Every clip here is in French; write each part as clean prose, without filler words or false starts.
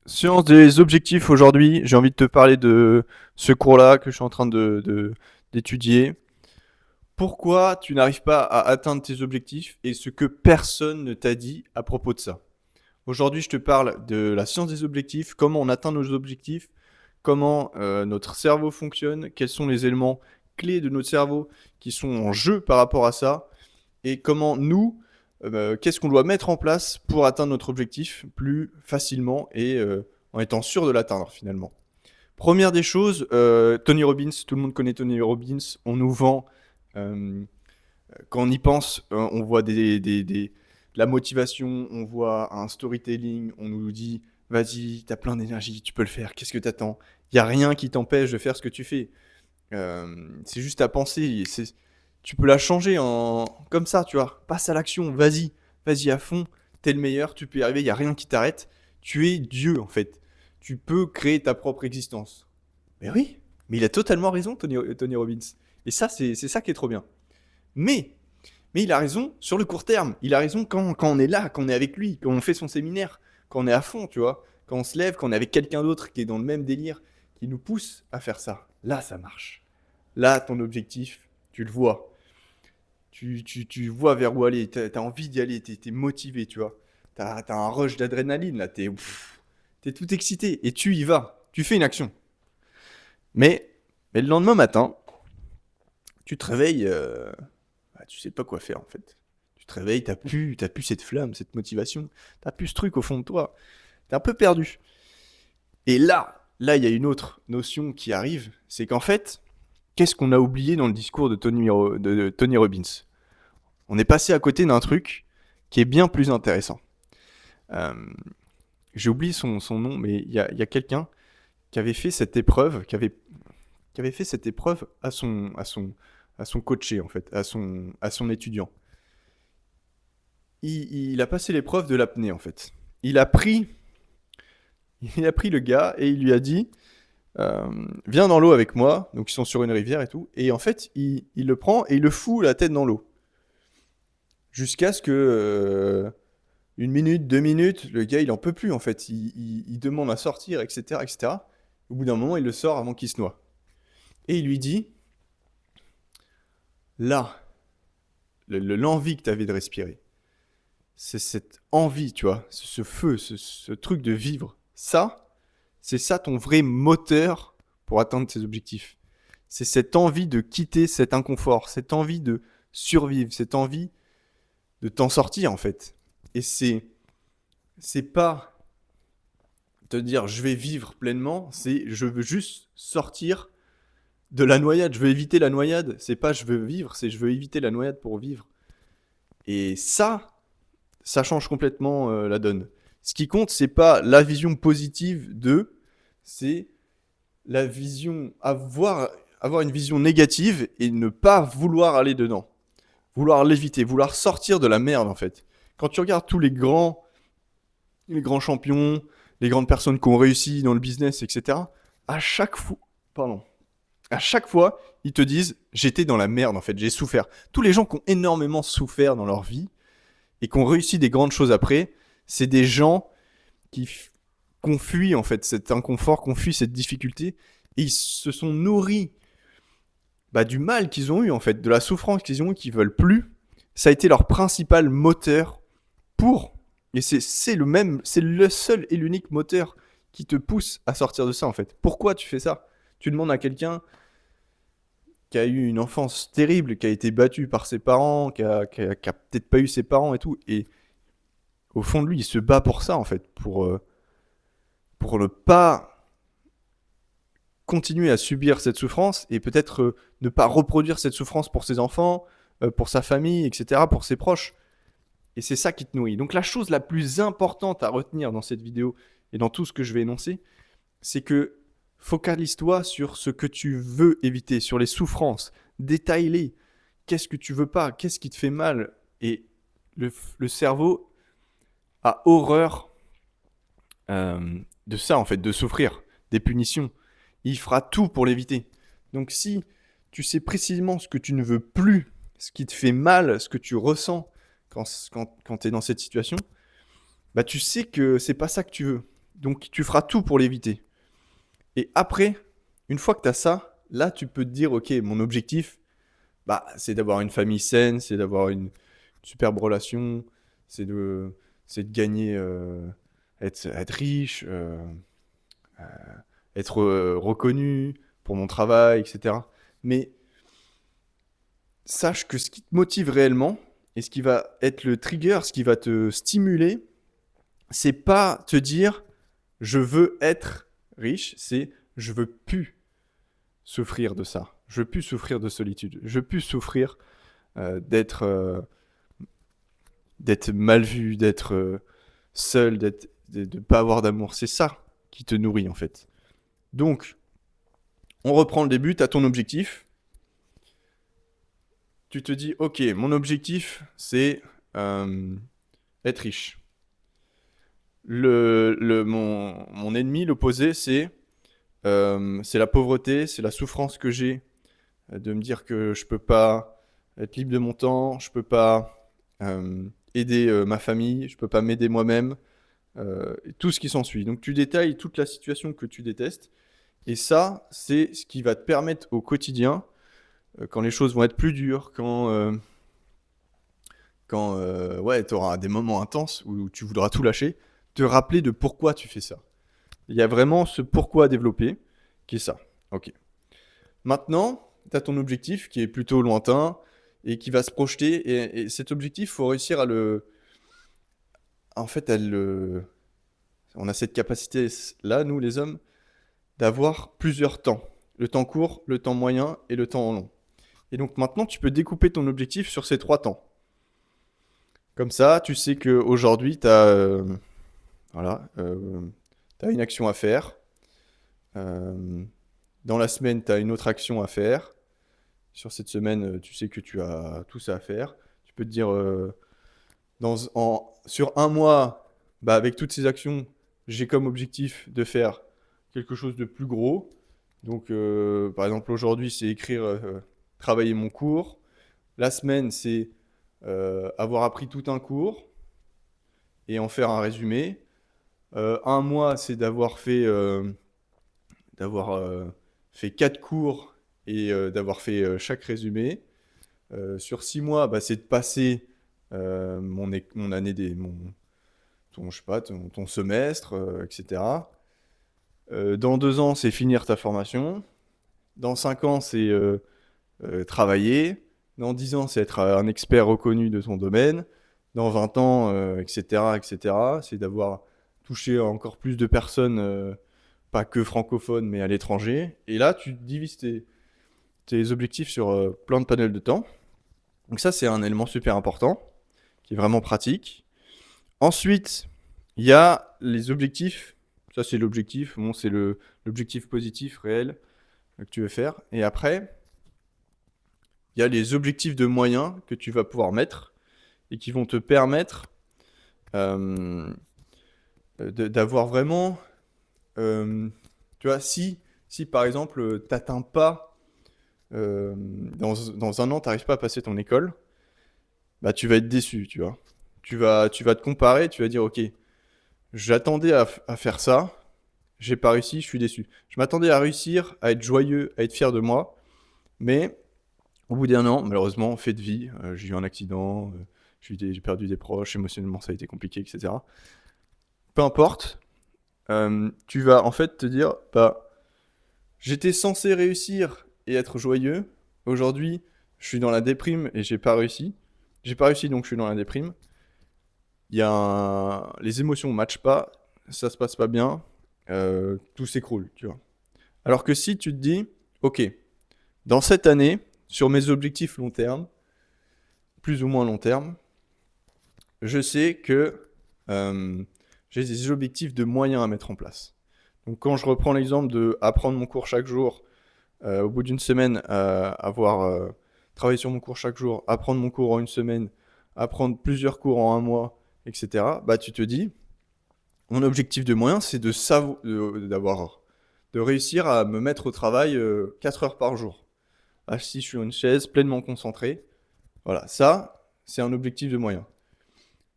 Séance des objectifs aujourd'hui. J'ai envie de te parler de ce cours-là que je suis en train d'étudier. Pourquoi tu n'arrives pas à atteindre tes objectifs et ce que personne ne t'a dit à propos de ça. Aujourd'hui, je te parle de la science des objectifs, comment on atteint nos objectifs, comment notre cerveau fonctionne, quels sont les éléments clés de notre cerveau qui sont en jeu par rapport à ça, et comment nous, qu'est-ce qu'on doit mettre en place pour atteindre notre objectif plus facilement et en étant sûr de l'atteindre finalement. Première des choses, Tony Robbins, tout le monde connaît Tony Robbins, on nous vend, euh, quand on y pense, on voit de la motivation, on voit un storytelling, on nous dit vas-y, t'as plein d'énergie, tu peux le faire, qu'est-ce que t'attends? Il n'y a rien qui t'empêche de faire ce que tu fais. C'est juste à penser. Tu peux la changer en comme ça, tu vois. Passe à l'action, vas-y, vas-y à fond. T'es le meilleur, tu peux y arriver, il y a rien qui t'arrête. Tu es Dieu en fait. Tu peux créer ta propre existence. Mais oui, mais il a totalement raison, Tony Robbins. Et ça, c'est ça qui est trop bien. Mais, mais il a raison sur le court terme. Il a raison quand on est là, quand on est avec lui, quand on fait son séminaire, quand on est à fond, tu vois. Quand on se lève, quand on est avec quelqu'un d'autre qui est dans le même délire, qui nous pousse à faire ça. Là, ça marche. Là, ton objectif, tu le vois. Tu vois vers où aller. T'as envie d'y aller. T'es motivé, tu vois. T'as un rush d'adrénaline, là. T'es tout excité. Et tu y vas. Tu fais une action. Mais, mais le lendemain matin, tu te réveilles. Tu sais pas quoi faire, en fait. Tu te réveilles, t'as plus cette flamme, cette motivation. T'as plus ce truc au fond de toi. T'es un peu perdu. Et là, il y a une autre notion qui arrive. C'est qu'en fait, qu'est-ce qu'on a oublié dans le discours de Tony Robbins? On est passé à côté d'un truc qui est bien plus intéressant. Euh, j'ai oublié son nom, mais il y a quelqu'un qui avait fait cette épreuve, qui avait fait cette épreuve à son coaché, en fait, à son étudiant. Il a passé l'épreuve de l'apnée, en fait. Il a pris, il a pris le gars et il lui a dit, euh, viens dans l'eau avec moi. Donc ils sont sur une rivière et tout. Et en fait, il le prend et il le fout la tête dans l'eau. Jusqu'à ce que une minute, 2 minutes, le gars il en peut plus en fait. Il demande à sortir, etc., etc. Au bout d'un moment, il le sort avant qu'il se noie. Et il lui dit là, l'envie que tu avais de respirer, c'est cette envie, tu vois, ce feu, ce truc de vivre. Ça, c'est ça ton vrai moteur pour atteindre tes objectifs. C'est cette envie de quitter cet inconfort, cette envie de survivre, cette envie de t'en sortir en fait. Et c'est pas te dire je vais vivre pleinement, c'est je veux juste sortir de la noyade, je veux éviter la noyade. C'est pas je veux vivre, c'est je veux éviter la noyade pour vivre. Et ça change complètement la donne. Ce qui compte, c'est pas la vision positive de, c'est la vision, avoir une vision négative et ne pas vouloir aller dedans. Vouloir l'éviter, vouloir sortir de la merde en fait. Quand tu regardes tous les grands champions, les grandes personnes qui ont réussi dans le business, etc., à chaque fois, pardon, à chaque fois, ils te disent j'étais dans la merde en fait, j'ai souffert. Tous les gens qui ont énormément souffert dans leur vie et qui ont réussi des grandes choses après, c'est des gens qui, qui ont fui en fait cet inconfort, qui ont fui cette difficulté et ils se sont nourris du mal qu'ils ont eu en fait, de la souffrance qu'ils ont eu, qu'ils veulent plus. Ça a été leur principal moteur pour. Et c'est le seul et l'unique moteur qui te pousse à sortir de ça en fait. Pourquoi tu fais ça? Tu demandes à quelqu'un qui a eu une enfance terrible, qui a été battu par ses parents, qui a peut-être pas eu ses parents et tout, et au fond de lui, il se bat pour ça en fait, pour ne pas continuer à subir cette souffrance et peut-être ne pas reproduire cette souffrance pour ses enfants, pour sa famille, etc., pour ses proches. Et c'est ça qui te nourrit. Donc la chose la plus importante à retenir dans cette vidéo et dans tout ce que je vais énoncer, c'est que focalise-toi sur ce que tu veux éviter, sur les souffrances. Détaille-les. Qu'est-ce que tu veux pas? Qu'est-ce qui te fait mal? Et le cerveau a horreur de ça, en fait, de souffrir, des punitions. Il fera tout pour l'éviter. Donc si tu sais précisément ce que tu ne veux plus, ce qui te fait mal, ce que tu ressens quand tu es dans cette situation, tu sais que c'est pas ça que tu veux. Donc tu feras tout pour l'éviter. Et après, une fois que tu as ça, là tu peux te dire, ok, mon objectif, c'est d'avoir une famille saine, c'est d'avoir une superbe relation, c'est de, c'est de gagner, être riche, être reconnu pour mon travail, etc. Mais sache que ce qui te motive réellement et ce qui va être le trigger, ce qui va te stimuler, c'est pas te dire je veux être riche, c'est je veux plus souffrir de ça. Je veux plus souffrir de solitude. Je veux plus souffrir d'être mal vu, d'être seul, de pas avoir d'amour. C'est ça qui te nourrit en fait. Donc, on reprend le début, tu as ton objectif. Tu te dis, ok, mon objectif, c'est être riche. Mon ennemi, l'opposé, c'est la pauvreté, c'est la souffrance que j'ai de me dire que je peux pas être libre de mon temps, je peux pas aider ma famille, je peux pas m'aider moi-même, et tout ce qui s'ensuit. Donc tu détailles toute la situation que tu détestes, et ça, c'est ce qui va te permettre au quotidien, quand les choses vont être plus dures, quand ouais, tu auras des moments intenses où tu voudras tout lâcher, te rappeler de pourquoi tu fais ça. Il y a vraiment ce pourquoi à développer, qui est ça. Ok. Maintenant, tu as ton objectif qui est plutôt lointain et qui va se projeter. Et cet objectif, il faut réussir à le. En fait, on a cette capacité-là, nous les hommes, d'avoir plusieurs temps. Le temps court, le temps moyen et le temps long. Et donc maintenant, tu peux découper ton objectif sur ces 3 temps. Comme ça, tu sais qu'aujourd'hui, tu as, voilà, t'as une action à faire. Euh, Dans la semaine, tu as une autre action à faire. Sur cette semaine, tu sais que tu as tout ça à faire. Tu peux te dire, sur un mois, avec toutes ces actions, j'ai comme objectif de faire quelque chose de plus gros. Donc, par exemple, aujourd'hui, c'est écrire, travailler mon cours. La semaine, c'est avoir appris tout un cours et en faire un résumé. Un mois, c'est d'avoir fait 4 cours et d'avoir fait chaque résumé. Sur 6 mois, c'est de passer mon année je sais pas, ton semestre, etc. Dans 2 ans, c'est finir ta formation. Dans 5 ans, c'est travailler. Dans 10 ans, c'est être un expert reconnu de ton domaine. Dans 20 ans, etc., etc., c'est d'avoir touché encore plus de personnes, pas que francophones, mais à l'étranger. Et là, tu divises tes objectifs sur plein de panels de temps. Donc ça, c'est un élément super important, qui est vraiment pratique. Ensuite, il y a les objectifs. Ça, c'est l'objectif. Bon, c'est l'objectif positif, réel, que tu veux faire. Et après, il y a les objectifs de moyens que tu vas pouvoir mettre et qui vont te permettre d'avoir vraiment... tu vois, si par exemple, t'atteins pas... dans un an, tu n'arrives pas à passer ton école, tu vas être déçu, tu vois. Tu vas te comparer, tu vas dire, ok, j'attendais à faire ça, j'ai pas réussi, je suis déçu. Je m'attendais à réussir, à être joyeux, à être fier de moi, mais au bout d'un an, malheureusement, fait de vie, j'ai eu un accident, j'ai perdu des proches, émotionnellement ça a été compliqué, etc. Peu importe, tu vas en fait te dire, j'étais censé réussir et être joyeux, aujourd'hui je suis dans la déprime et j'ai pas réussi. J'ai pas réussi donc je suis dans la déprime. Les émotions ne matchent pas, ça se passe pas bien, tout s'écroule, tu vois. Alors que si tu te dis, ok, dans cette année, sur mes objectifs long terme, plus ou moins long terme, je sais que j'ai des objectifs de moyens à mettre en place. Donc quand je reprends l'exemple de apprendre mon cours chaque jour, au bout d'une semaine, avoir travaillé sur mon cours chaque jour, apprendre mon cours en une semaine, apprendre plusieurs cours en un mois, etc. Tu te dis, mon objectif de moyen, c'est de réussir à me mettre au travail 4 heures par jour, assis sur une chaise, pleinement concentré. Voilà, ça, c'est un objectif de moyen.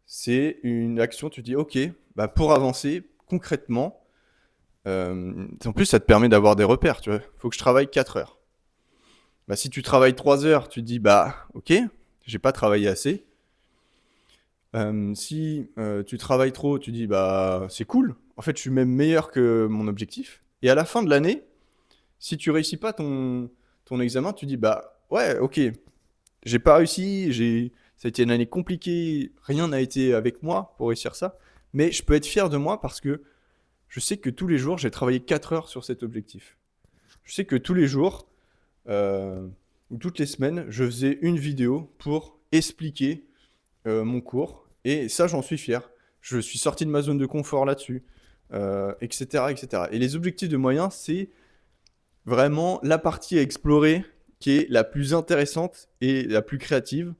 C'est une action, tu dis, ok, pour avancer, concrètement, en plus, ça te permet d'avoir des repères, tu vois. Faut que je travaille 4 heures. Bah, si tu travailles 3 heures, tu te dis, bah, ok, j'ai pas travaillé assez. Si tu travailles trop, tu dis, bah, c'est cool. En fait, je suis même meilleur que mon objectif. Et à la fin de l'année, si tu réussis pas ton examen, tu dis, bah, ouais, ok, j'ai pas réussi, ça a été une année compliquée, rien n'a été avec moi pour réussir ça. Mais je peux être fier de moi parce que je sais que tous les jours, j'ai travaillé 4 heures sur cet objectif. Je sais que tous les jours, ou toutes les semaines, je faisais une vidéo pour expliquer mon cours. Et ça, j'en suis fier. Je suis sorti de ma zone de confort là-dessus, etc., etc. Et les objectifs de moyens, c'est vraiment la partie à explorer qui est la plus intéressante et la plus créative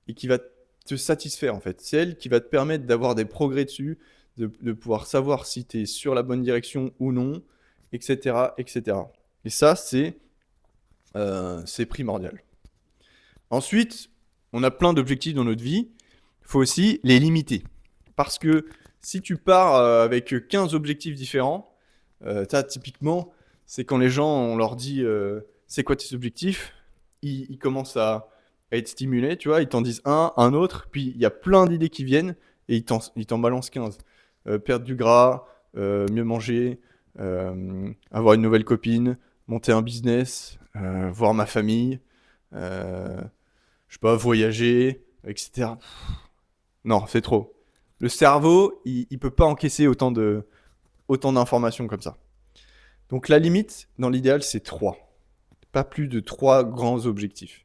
et qui va te satisfaire en fait. C'est elle qui va te permettre d'avoir des progrès dessus, de pouvoir savoir si tu es sur la bonne direction ou non, etc. etc. Et ça, c'est primordial. Ensuite, on a plein d'objectifs dans notre vie. Il faut aussi les limiter. Parce que si tu pars avec 15 objectifs différents, typiquement, c'est quand les gens, on leur dit c'est quoi tes objectifs, ils commencent à être stimulés, tu vois, ils t'en disent un autre, puis il y a plein d'idées qui viennent et ils t'en balancent 15. Perdre du gras, mieux manger, avoir une nouvelle copine, monter un business, voir ma famille, euh, je sais pas, voyager, etc. Non, c'est trop. Le cerveau, il peut pas encaisser autant d'informations comme ça. Donc la limite, dans l'idéal, c'est 3. Pas plus de 3 grands objectifs.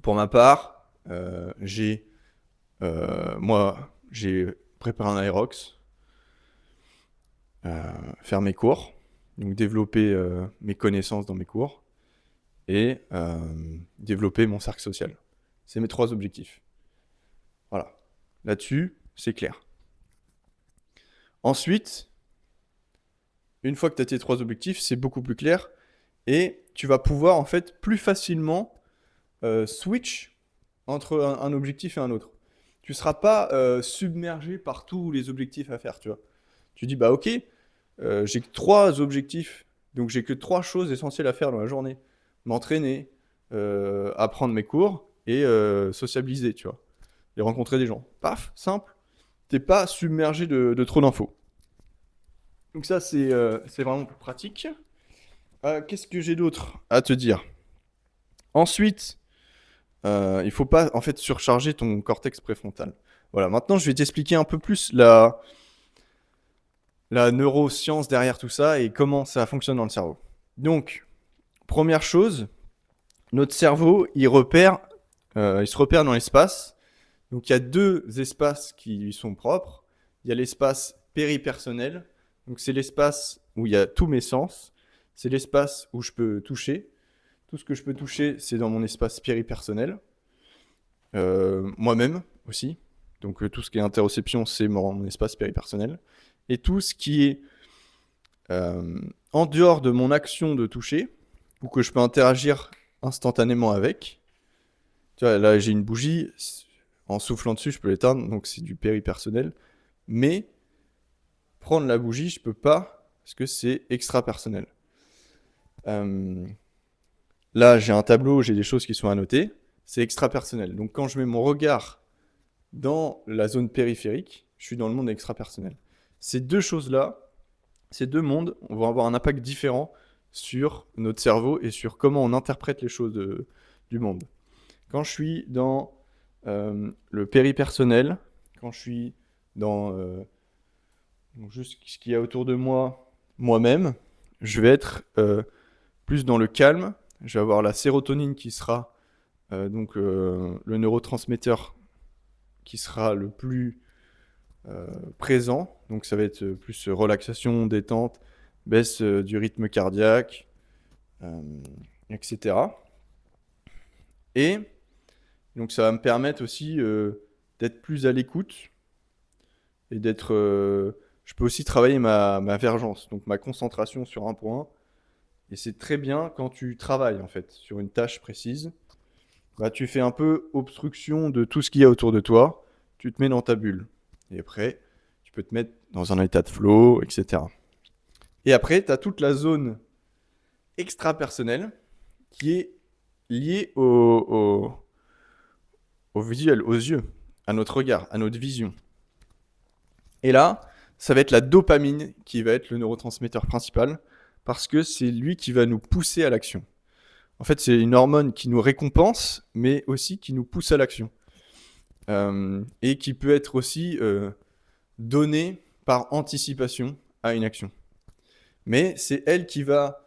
Pour ma part, j'ai préparé un Aerox, faire mes cours, donc développer mes connaissances dans mes cours et développer mon cercle social. C'est mes 3 objectifs. Voilà. Là-dessus, c'est clair. Ensuite, une fois que tu as tes 3 objectifs, c'est beaucoup plus clair et tu vas pouvoir en fait plus facilement switch entre un objectif et un autre. Tu ne seras pas submergé par tous les objectifs à faire, tu vois. Tu dis, bah ok, j'ai que 3 objectifs, donc j'ai que 3 choses essentielles à faire dans la journée. M'entraîner, apprendre mes cours et sociabiliser, tu vois. Et rencontrer des gens. Paf, simple. T'es pas submergé de trop d'infos. Donc ça, c'est vraiment plus pratique. Qu'est-ce que j'ai d'autre à te dire? Ensuite, il faut pas en fait surcharger ton cortex préfrontal. Voilà, maintenant je vais t'expliquer un peu plus la neuroscience derrière tout ça et comment ça fonctionne dans le cerveau. Donc, première chose, notre cerveau, il se repère dans l'espace. Donc il y a 2 espaces qui lui sont propres. Il y a l'espace péripersonnel, donc c'est l'espace où il y a tous mes sens. C'est l'espace où je peux toucher. Tout ce que je peux toucher, c'est dans mon espace péripersonnel. Moi-même aussi. Donc tout ce qui est interoception, c'est mon espace péripersonnel. Et tout ce qui est en dehors de mon action de toucher, ou que je peux interagir instantanément avec. Tu vois, là j'ai une bougie, en soufflant dessus, je peux l'éteindre, donc c'est du péripersonnel. Mais prendre la bougie, je peux pas, parce que c'est extra-personnel. Là, j'ai un tableau, j'ai des choses qui sont annotées, c'est extra-personnel. Donc quand je mets mon regard dans la zone périphérique, je suis dans le monde extra-personnel. Ces 2 choses-là, ces 2 mondes vont avoir un impact différent sur notre cerveau et sur comment on interprète les choses du monde. Quand je suis dans le péripersonnel, quand je suis dans juste ce qu'il y a autour de moi, moi-même, je vais être plus dans le calme. Je vais avoir la sérotonine qui sera le neurotransmetteur qui sera le plus présent. Donc ça va être plus relaxation, détente, baisse du rythme cardiaque, etc. Et donc ça va me permettre aussi d'être plus à l'écoute et d'être... je peux aussi travailler ma vergence, donc ma concentration sur un point. Et c'est très bien quand tu travailles en fait sur une tâche précise. Bah, tu fais un peu obstruction de tout ce qu'il y a autour de toi. Tu te mets dans ta bulle. Et après, tu peux te mettre dans un état de flow, etc. Et après, tu as toute la zone extra-personnelle qui est liée au visuel, aux yeux, à notre regard, à notre vision. Et là, ça va être la dopamine qui va être le neurotransmetteur principal parce que c'est lui qui va nous pousser à l'action. En fait, c'est une hormone qui nous récompense, mais aussi qui nous pousse à l'action. Et qui peut être aussi donnée par anticipation à une action. Mais c'est elle qui va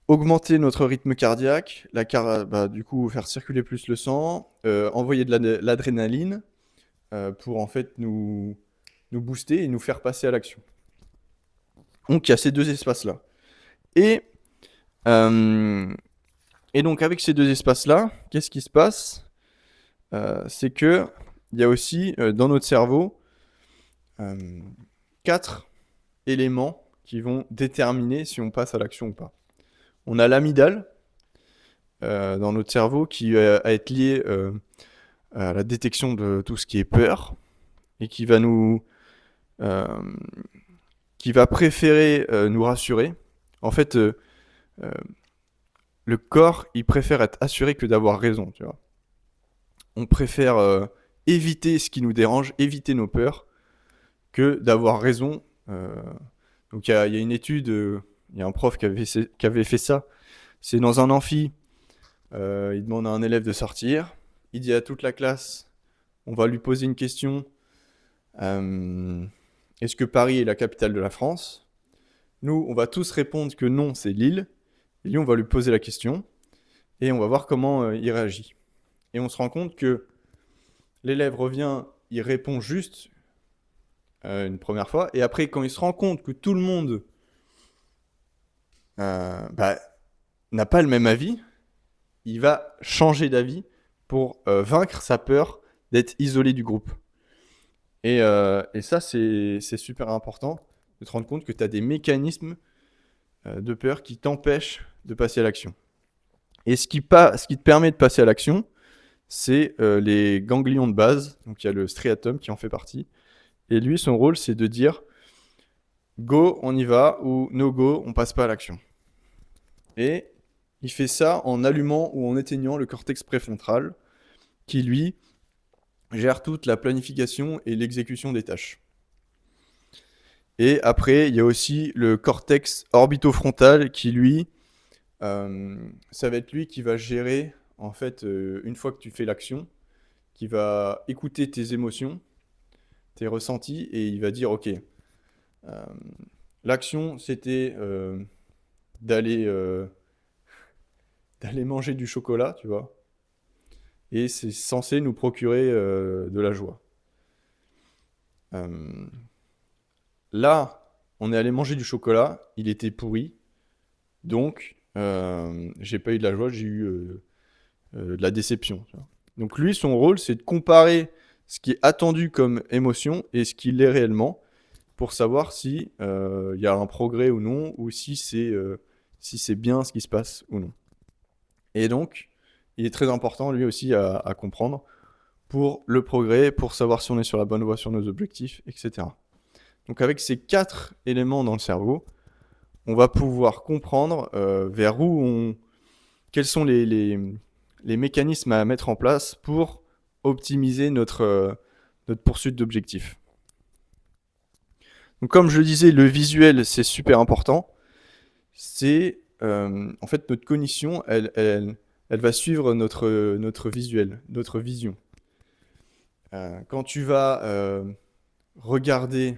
augmenter notre rythme cardiaque, du coup faire circuler plus le sang, envoyer de l'adrénaline pour en fait nous booster et nous faire passer à l'action. Donc il y a ces deux espaces-là. Et donc avec ces deux espaces-là, qu'est-ce qui se passe ? C'est que il y a aussi dans notre cerveau 4 éléments qui vont déterminer si on passe à l'action ou pas. On a l'amygdale dans notre cerveau qui va être lié à la détection de tout ce qui est peur et qui va qui va préférer nous rassurer. En fait, le corps, il préfère être assuré que d'avoir raison, tu vois. On préfère éviter ce qui nous dérange, éviter nos peurs, que d'avoir raison. Donc il y a une étude, il y a un prof qui avait fait ça. C'est dans un amphi, il demande à un élève de sortir. Il dit à toute la classe, on va lui poser une question. Est-ce que Paris est la capitale de la France ? Nous, on va tous répondre que non, c'est Lille. Et lui, on va lui poser la question. Et on va voir comment il réagit. Et on se rend compte que l'élève revient, il répond juste une première fois. Et après, quand il se rend compte que tout le monde n'a pas le même avis, il va changer d'avis pour vaincre sa peur d'être isolé du groupe. Et ça, c'est super important de te rendre compte que tu as des mécanismes de peur qui t'empêchent de passer à l'action. Et ce qui te permet de passer à l'action, c'est les ganglions de base. Donc il y a le striatum qui en fait partie. Et lui, son rôle, c'est de dire go, on y va, ou no go, on passe pas à l'action. Et il fait ça en allumant ou en éteignant le cortex préfrontal, qui lui gère toute la planification et l'exécution des tâches. Et après, il y a aussi le cortex orbitofrontal qui lui, ça va être lui qui va gérer, en fait, une fois que tu fais l'action, qui va écouter tes émotions, tes ressentis, et il va dire, ok, l'action, c'était d'aller manger du chocolat, tu vois, et c'est censé nous procurer de la joie. Là, on est allé manger du chocolat, il était pourri, donc j'ai pas eu de la joie, j'ai eu de la déception. Tu vois. Donc lui, son rôle, c'est de comparer ce qui est attendu comme émotion et ce qu'il est réellement pour savoir si y a un progrès ou non, ou si c'est bien ce qui se passe ou non. Et donc, il est très important, lui aussi, à comprendre pour le progrès, pour savoir si on est sur la bonne voie sur nos objectifs, etc. Donc avec ces 4 éléments dans le cerveau, on va pouvoir comprendre quels sont les mécanismes à mettre en place pour optimiser notre poursuite d'objectifs. Donc comme je le disais, le visuel, c'est super important. C'est en fait notre cognition, elle va suivre notre visuel, notre vision. Quand tu vas regarder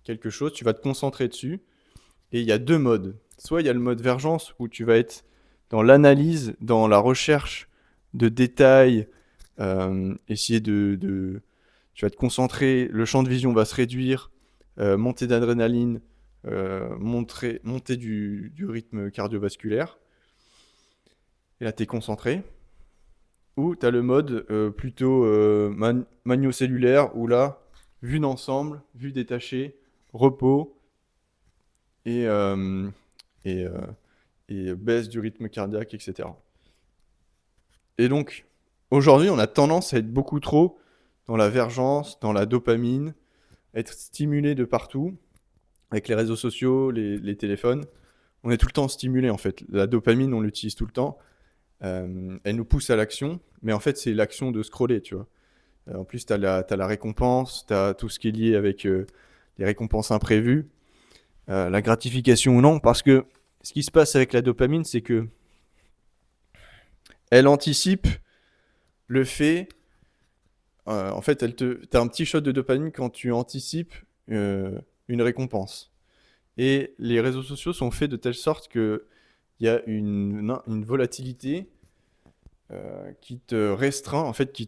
quelque chose, tu vas te concentrer dessus. Et il y a 2 modes. Soit il y a le mode vergence où tu vas être dans l'analyse, dans la recherche de détails, essayer tu vas te concentrer, le champ de vision va se réduire, montée d'adrénaline, montée du rythme cardiovasculaire. Et là, tu es concentré. Ou tu as le mode plutôt magno-cellulaire où là, vue d'ensemble, vue détachée, repos et baisse du rythme cardiaque, etc. Et donc, aujourd'hui, on a tendance à être beaucoup trop dans la vergence, dans la dopamine, être stimulé de partout, avec les réseaux sociaux, les téléphones. On est tout le temps stimulé, en fait. La dopamine, on l'utilise tout le temps. Elle nous pousse à l'action, mais en fait, c'est l'action de scroller, tu vois. En plus, t'as la récompense, t'as tout ce qui est lié avec les récompenses imprévues, la gratification ou non, parce que ce qui se passe avec la dopamine, c'est que elle anticipe le fait. En fait, t'as un petit shot de dopamine quand tu anticipes une récompense. Et les réseaux sociaux sont faits de telle sorte que il y a une volatilité qui te restreint, en fait, tu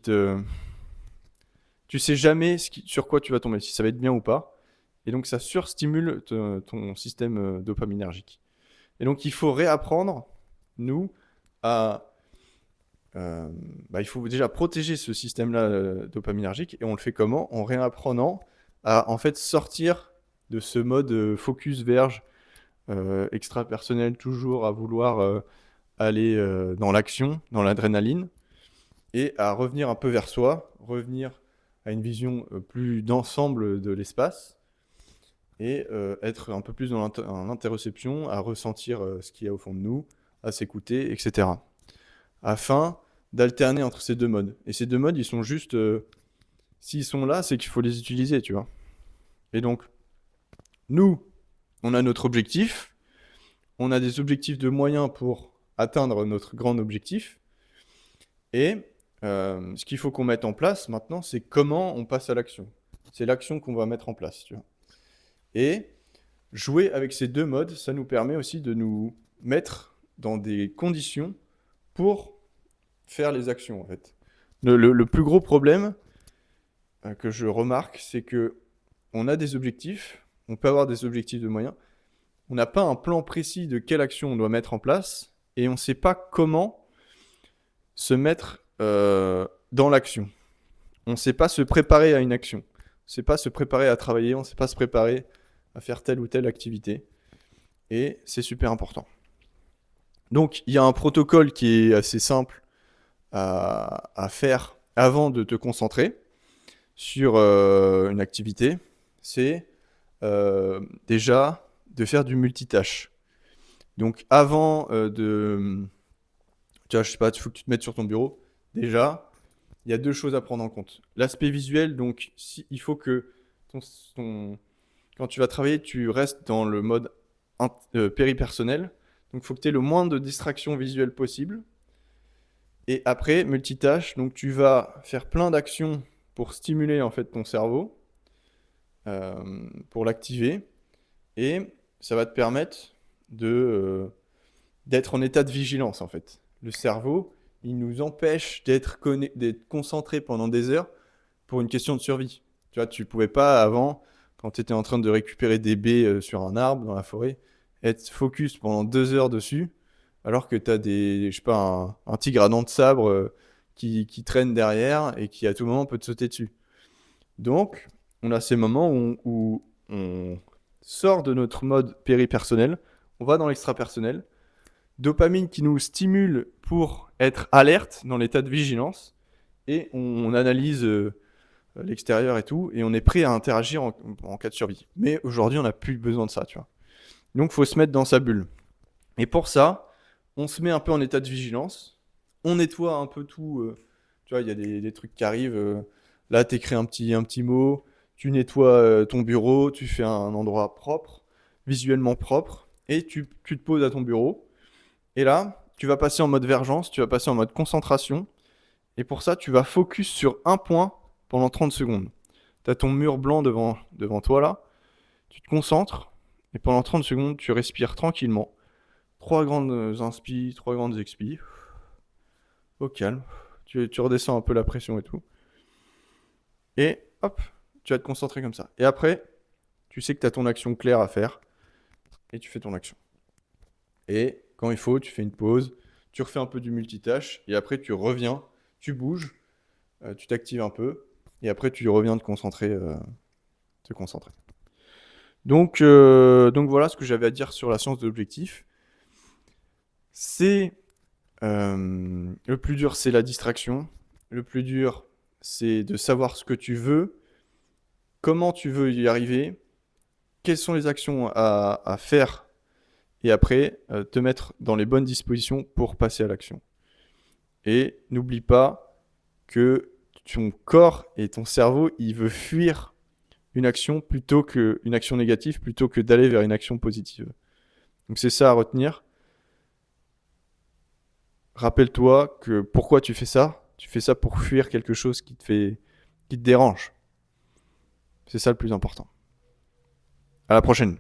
sais jamais sur quoi tu vas tomber, si ça va être bien ou pas. Et donc, ça surstimule ton système dopaminergique. Et donc, il faut réapprendre, nous, à. euh, il faut déjà protéger ce système-là dopaminergique. Et on le fait comment? En réapprenant à, en fait, sortir de ce mode focus verge extra-personnel, toujours à vouloir aller dans l'action, dans l'adrénaline, et à revenir un peu vers soi, revenir à une vision plus d'ensemble de l'espace, et être un peu plus dans l'interoception, à ressentir ce qu'il y a au fond de nous, à s'écouter, etc. Afin d'alterner entre ces deux modes. Et ces deux modes, ils sont juste... s'ils sont là, c'est qu'il faut les utiliser, tu vois. Et donc, nous, on a notre objectif, on a des objectifs de moyens pour atteindre notre grand objectif, et ce qu'il faut qu'on mette en place maintenant, c'est comment on passe à l'action. C'est l'action qu'on va mettre en place, tu vois. Et jouer avec ces deux modes, ça nous permet aussi de nous mettre dans des conditions pour faire les actions, en fait. Le plus gros problème que je remarque, c'est que on a des objectifs, on peut avoir des objectifs de moyens, on n'a pas un plan précis de quelle action on doit mettre en place, et on ne sait pas comment se mettre dans l'action. On ne sait pas se préparer à une action. On ne sait pas se préparer à travailler, on ne sait pas se préparer à faire telle ou telle activité. Et c'est super important. Donc, il y a un protocole qui est assez simple à faire avant de te concentrer sur une activité. C'est déjà de faire du multitâche. Donc, avant tu vois, je sais pas, il faut que tu te mettes sur ton bureau. Déjà, il y a deux choses à prendre en compte. L'aspect visuel, donc il faut que quand tu vas travailler, tu restes dans le mode péripersonnel. Donc il faut que tu aies le moins de distractions visuelles possible. Et après, multitâche, donc tu vas faire plein d'actions pour stimuler en fait ton cerveau, pour l'activer. Et ça va te permettre d'être en état de vigilance en fait. Le cerveau, il nous empêche d'être concentré pendant des heures pour une question de survie. Tu vois, tu pouvais pas avant, quand tu étais en train de récupérer des baies sur un arbre dans la forêt, être focus pendant 2 heures dessus, alors que tu as je sais pas, un tigre à dents de sabre qui traîne derrière et qui à tout moment peut te sauter dessus. Donc, on a ces moments où on sort de notre mode péripersonnel, on va dans l'extrapersonnel, dopamine qui nous stimule pour être alerte dans l'état de vigilance, et on analyse l'extérieur et tout, et on est prêt à interagir en cas de survie. Mais aujourd'hui, on n'a plus besoin de ça, tu vois. Donc, il faut se mettre dans sa bulle. Et pour ça, on se met un peu en état de vigilance, on nettoie un peu tout. Tu vois, il y a des trucs qui arrivent. Là, tu écris un petit mot, tu nettoies ton bureau, tu fais un endroit propre, visuellement propre, et tu te poses à ton bureau. Et là, tu vas passer en mode vergence, tu vas passer en mode concentration, et pour ça, tu vas focus sur un point pendant 30 secondes. Tu as ton mur blanc devant toi là, tu te concentres, et pendant 30 secondes, tu respires tranquillement. Trois grandes inspi, trois grandes expi, au calme. Tu redescends un peu la pression et tout. Et hop, tu vas te concentrer comme ça. Et après, tu sais que tu as ton action claire à faire, et tu fais ton action. Et quand il faut, tu fais une pause, tu refais un peu du multitâche, et après tu reviens, tu bouges, tu t'actives un peu, et après tu reviens te concentrer. Te concentrer. Donc voilà ce que j'avais à dire sur la science de l'objectif. C'est le plus dur, c'est la distraction. Le plus dur, c'est de savoir ce que tu veux comment tu veux y arriver, quelles sont les actions à faire et après te mettre dans les bonnes dispositions pour passer à l'action. Et n'oublie pas que ton corps et ton cerveau, il veut fuir une action une action négative plutôt que d'aller vers une action positive. Donc c'est ça à retenir. Rappelle-toi que pourquoi tu fais ça? Tu fais ça pour fuir quelque chose qui te dérange. C'est ça le plus important. À la prochaine.